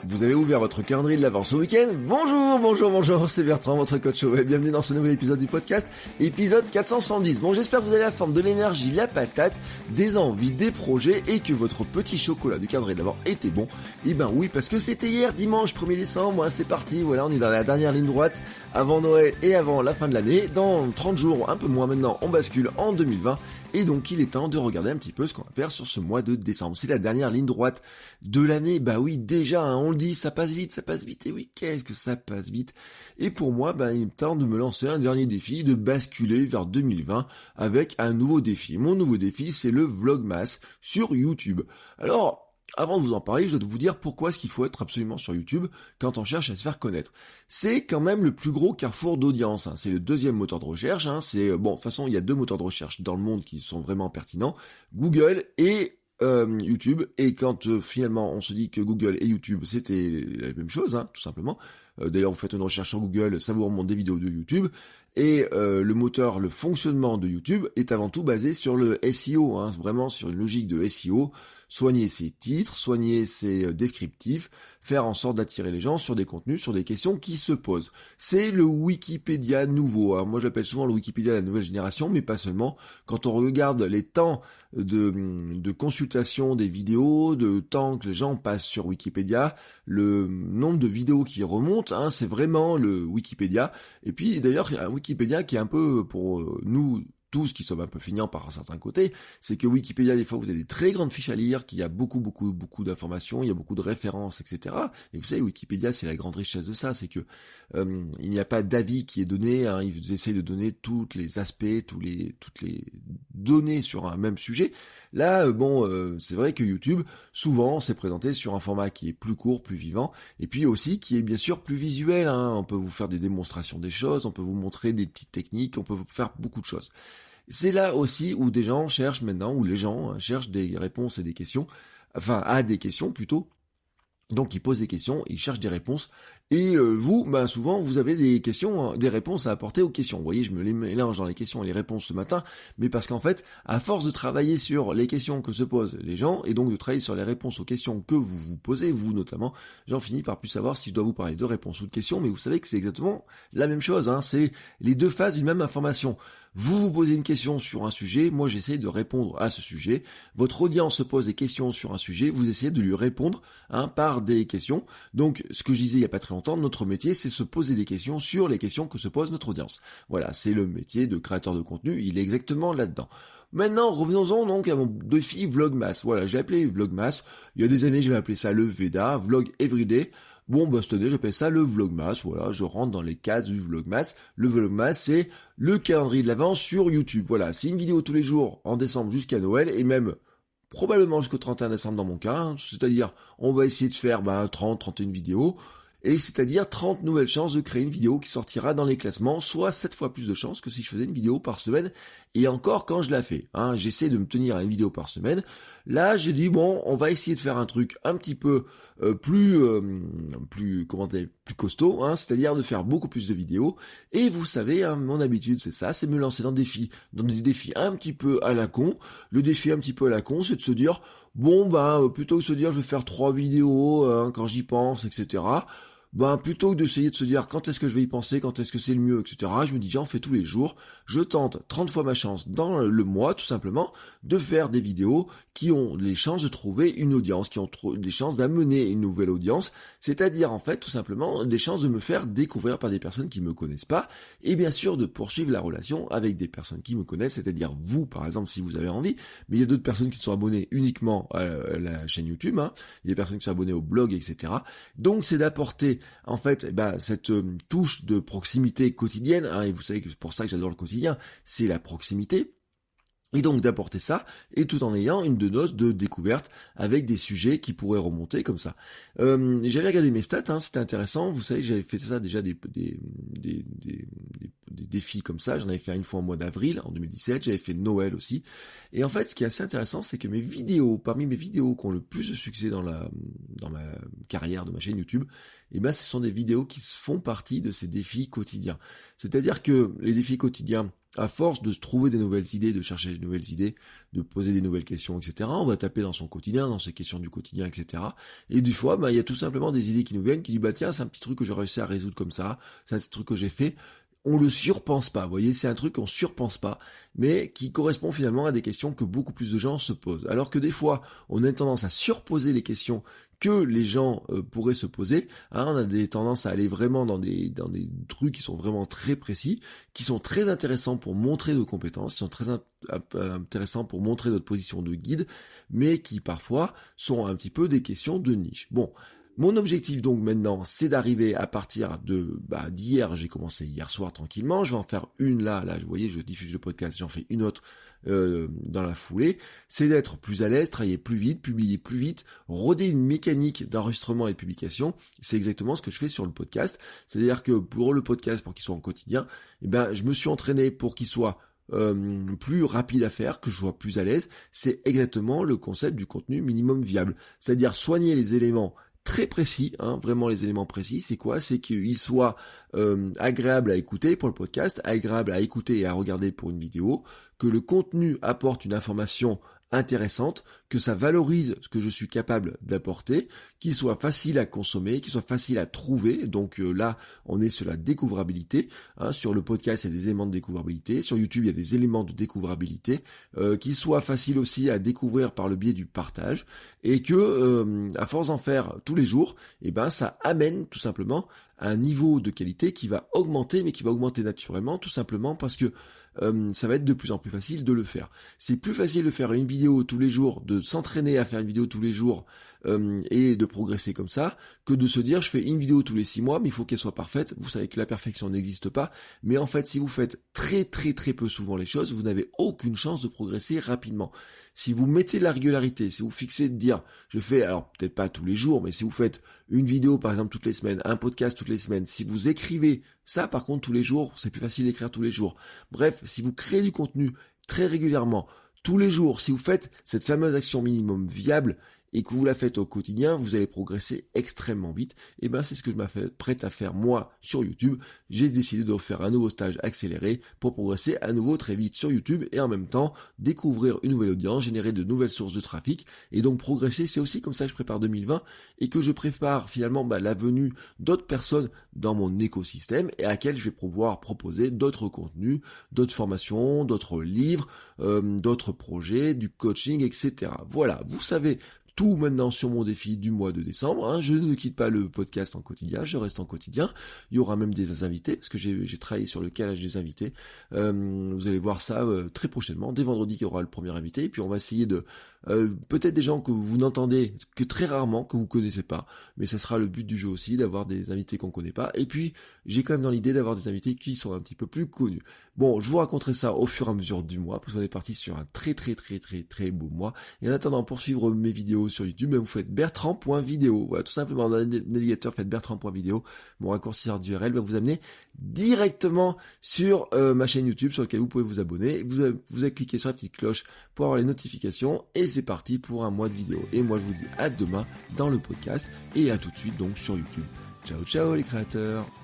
Vous avez ouvert votre calendrier de l'avant ce week-end? Bonjour, c'est Bertrand, votre coach web. Bienvenue dans ce nouvel épisode du podcast, épisode 410. Bon, j'espère que vous avez la forme, de l'énergie, la patate, des envies, des projets et que votre petit chocolat du calendrier de l'avant était bon. Eh ben oui, parce que c'était hier, dimanche 1er décembre, c'est parti, voilà, on est dans la dernière ligne droite avant Noël et avant la fin de l'année. Dans 30 jours, un peu moins maintenant, on bascule en 2020. Et donc il est temps de regarder un petit peu ce qu'on va faire sur ce mois de décembre. C'est la dernière ligne droite de l'année. Bah oui, déjà, on le dit, ça passe vite. Et oui, qu'est-ce que ça passe vite. Et pour moi, il est temps de me lancer un dernier défi, de basculer vers 2020 avec un nouveau défi. Mon nouveau défi, c'est le Vlogmas sur YouTube. Alors, avant de vous en parler, je dois vous dire pourquoi est-ce qu'il faut être absolument sur YouTube quand on cherche à se faire connaître. C'est quand même le plus gros carrefour d'audience, hein. C'est le deuxième moteur de recherche, hein. De toute façon, il y a deux moteurs de recherche dans le monde qui sont vraiment pertinents, Google et YouTube. Et quand finalement on se dit que Google et YouTube c'était la même chose, hein, tout simplement. D'ailleurs, vous faites une recherche sur Google, ça vous remonte des vidéos de YouTube. Et le fonctionnement de YouTube est avant tout basé sur le SEO, hein, vraiment sur une logique de SEO. Soigner ses titres, soigner ses descriptifs, faire en sorte d'attirer les gens sur des contenus, sur des questions qui se posent. C'est le Wikipédia nouveau. Alors moi j'appelle souvent le Wikipédia de la nouvelle génération, mais pas seulement. Quand on regarde les temps de consultation des vidéos, de temps que les gens passent sur Wikipédia, le nombre de vidéos qui remontent, hein, c'est vraiment le Wikipédia. Et puis d'ailleurs, il y a un Wikipédia qui est un peu pour nous tous qui sommes un peu feignants par un certain côté, c'est que Wikipédia, des fois, vous avez des très grandes fiches à lire, qu'il y a beaucoup d'informations, il y a beaucoup de références, etc. Et vous savez, Wikipédia, c'est la grande richesse de ça, c'est que il n'y a pas d'avis qui est donné, hein, ils essaient de donner tous les aspects, toutes les données sur un même sujet. Là, c'est vrai que YouTube, souvent, c'est présenté sur un format qui est plus court, plus vivant, et puis aussi qui est bien sûr plus visuel, hein. On peut vous faire des démonstrations des choses, on peut vous montrer des petites techniques, on peut vous faire beaucoup de choses. C'est là aussi où des gens cherchent maintenant, où les gens cherchent des réponses et des questions, à des questions plutôt. Donc ils posent des questions, ils cherchent des réponses, et vous, souvent vous avez des questions, des réponses à apporter aux questions. Vous voyez, je me les mélange dans les questions et les réponses ce matin, mais parce qu'en fait, à force de travailler sur les questions que se posent les gens, et donc de travailler sur les réponses aux questions que vous vous posez, vous notamment, j'en finis par plus savoir si je dois vous parler de réponses ou de questions, mais vous savez que c'est exactement la même chose, hein, c'est les deux phases d'une même information. Vous vous posez une question sur un sujet, moi j'essaie de répondre à ce sujet, votre audience se pose des questions sur un sujet, vous essayez de lui répondre par des questions. Donc ce que je disais il y a pas très longtemps, notre métier c'est se poser des questions sur les questions que se pose notre audience. Voilà, c'est le métier de créateur de contenu, il est exactement là-dedans. Maintenant, revenons-en donc à mon défi Vlogmas. Voilà, j'ai appelé Vlogmas. Il y a des années, j'avais appelé ça le VEDA, Vlog Everyday. Cette année, j'appelle ça le Vlogmas. Voilà, je rentre dans les cases du Vlogmas. Le Vlogmas, c'est le calendrier de l'avant sur YouTube. Voilà, c'est une vidéo tous les jours en décembre jusqu'à Noël et même probablement jusqu'au 31 décembre dans mon cas. Hein. C'est-à-dire, on va essayer de faire 30, 31 vidéos. Et c'est-à-dire 30 nouvelles chances de créer une vidéo qui sortira dans les classements, soit 7 fois plus de chances que si je faisais une vidéo par semaine, et encore quand je la fais. Hein, j'essaie de me tenir à une vidéo par semaine. Là, j'ai dit, on va essayer de faire un truc un petit peu plus costaud, hein, c'est-à-dire de faire beaucoup plus de vidéos. Et vous savez, hein, mon habitude, c'est ça, c'est me lancer dans des défis un petit peu à la con. Le défi un petit peu à la con, c'est de se dire, plutôt que de se dire, je vais faire 3 vidéos quand j'y pense, etc., plutôt que d'essayer de se dire quand est-ce que je vais y penser, quand est-ce que c'est le mieux, etc., je me dis j'en fais tous les jours, je tente 30 fois ma chance dans le mois, tout simplement, de faire des vidéos qui ont les chances de trouver une audience, qui ont des chances d'amener une nouvelle audience, c'est-à-dire en fait tout simplement des chances de me faire découvrir par des personnes qui me connaissent pas, et bien sûr de poursuivre la relation avec des personnes qui me connaissent, c'est-à-dire vous par exemple si vous avez envie, mais il y a d'autres personnes qui sont abonnées uniquement à la chaîne YouTube, hein, il y a des personnes qui sont abonnées au blog, etc. Donc c'est d'apporter en fait, cette touche de proximité quotidienne, hein, et vous savez que c'est pour ça que j'adore le quotidien, c'est la proximité. Et donc d'apporter ça, et tout en ayant une dose de découverte avec des sujets qui pourraient remonter comme ça. J'avais regardé mes stats, hein, c'était intéressant. Vous savez, j'avais fait ça déjà des défis comme ça. J'en avais fait une fois au mois d'avril, en 2017. J'avais fait Noël aussi. Et en fait, ce qui est assez intéressant, c'est que parmi mes vidéos qui ont le plus de succès dans ma carrière de ma chaîne YouTube, ce sont des vidéos qui font partie de ces défis quotidiens. C'est-à-dire que les défis quotidiens, à force de se trouver des nouvelles idées, de chercher des nouvelles idées, de poser des nouvelles questions, etc., on va taper dans son quotidien, dans ses questions du quotidien, etc. Et du fois, il y a tout simplement des idées qui nous viennent, qui disent, tiens, c'est un petit truc que j'ai réussi à résoudre comme ça, c'est un petit truc que j'ai fait. On le surpense pas, vous voyez, c'est un truc qu'on surpense pas, mais qui correspond finalement à des questions que beaucoup plus de gens se posent. Alors que des fois, on a tendance à surposer les questions que les gens pourraient se poser. On a des tendances à aller vraiment dans des trucs qui sont vraiment très précis, qui sont très intéressants pour montrer nos compétences, qui sont très intéressants pour montrer notre position de guide, mais qui parfois sont un petit peu des questions de niche. Bon. Mon objectif donc maintenant, c'est d'arriver à partir d'hier, j'ai commencé hier soir tranquillement, je vais en faire une là, vous voyez, je diffuse le podcast, j'en fais une autre dans la foulée, c'est d'être plus à l'aise, travailler plus vite, publier plus vite, roder une mécanique d'enregistrement et de publication, c'est exactement ce que je fais sur le podcast, c'est-à-dire que pour le podcast, pour qu'il soit en quotidien, je me suis entraîné pour qu'il soit plus rapide à faire, que je sois plus à l'aise, c'est exactement le concept du contenu minimum viable, c'est-à-dire soigner les éléments très précis, vraiment les éléments précis, c'est quoi? C'est qu'il soit agréable à écouter pour le podcast, agréable à écouter et à regarder pour une vidéo, que le contenu apporte une information intéressante, que ça valorise ce que je suis capable d'apporter, qu'il soit facile à consommer, qu'il soit facile à trouver. Donc là, on est sur la découvrabilité. Sur le podcast, il y a des éléments de découvrabilité. Sur YouTube, il y a des éléments de découvrabilité. Qu'il soit facile aussi à découvrir par le biais du partage. Et que, à force d'en faire tous les jours, ça amène tout simplement un niveau de qualité qui va augmenter, mais qui va augmenter naturellement, tout simplement parce que ça va être de plus en plus facile de le faire. C'est plus facile de faire une vidéo tous les jours, de s'entraîner à faire une vidéo tous les jours et de progresser comme ça, que de se dire je fais une vidéo tous les 6 mois, mais il faut qu'elle soit parfaite. Vous savez que la perfection n'existe pas, mais en fait si vous faites très très très peu souvent les choses, vous n'avez aucune chance de progresser rapidement. Si vous mettez de la régularité, si vous fixez de dire je fais, alors peut-être pas tous les jours, mais si vous faites une vidéo par exemple toutes les semaines, un podcast toutes les semaines, si vous écrivez ça par contre tous les jours, c'est plus facile d'écrire tous les jours. Bref, si vous créez du contenu très régulièrement, tous les jours, si vous faites cette fameuse action minimum viable et que vous la faites au quotidien, vous allez progresser extrêmement vite. Et c'est ce que je m'apprête à faire moi sur YouTube. J'ai décidé de faire un nouveau stage accéléré pour progresser à nouveau très vite sur YouTube et en même temps découvrir une nouvelle audience, générer de nouvelles sources de trafic et donc progresser. C'est aussi comme ça que je prépare 2020 et que je prépare finalement la venue d'autres personnes dans mon écosystème et à laquelle je vais pouvoir proposer d'autres contenus, d'autres formations, d'autres livres, d'autres projets, du coaching, etc. Voilà, vous savez tout maintenant sur mon défi du mois de décembre. Je ne quitte pas le podcast en quotidien, je reste en quotidien. Il y aura même des invités, parce que j'ai travaillé sur le calage des invités. Vous allez voir ça très prochainement. Dès vendredi, il y aura le premier invité. Et puis on va essayer de... peut-être des gens que vous n'entendez que très rarement, que vous connaissez pas. Mais ça sera le but du jeu aussi, d'avoir des invités qu'on connaît pas. Et puis, j'ai quand même dans l'idée d'avoir des invités qui sont un petit peu plus connus. Bon, je vous raconterai ça au fur et à mesure du mois, parce qu'on est parti sur un très très très très très beau mois. Et en attendant, pour suivre mes vidéos sur YouTube, vous faites bertrand.video. Voilà, tout simplement dans le navigateur, faites bertrand.video. Mon raccourci d'URL va vous amener directement sur ma chaîne YouTube, sur laquelle vous pouvez vous abonner. Vous avez cliqué sur la petite cloche pour avoir les notifications. Et c'est parti pour un mois de vidéos. Et moi, je vous dis à demain dans le podcast et à tout de suite donc sur YouTube. Ciao, ciao les créateurs!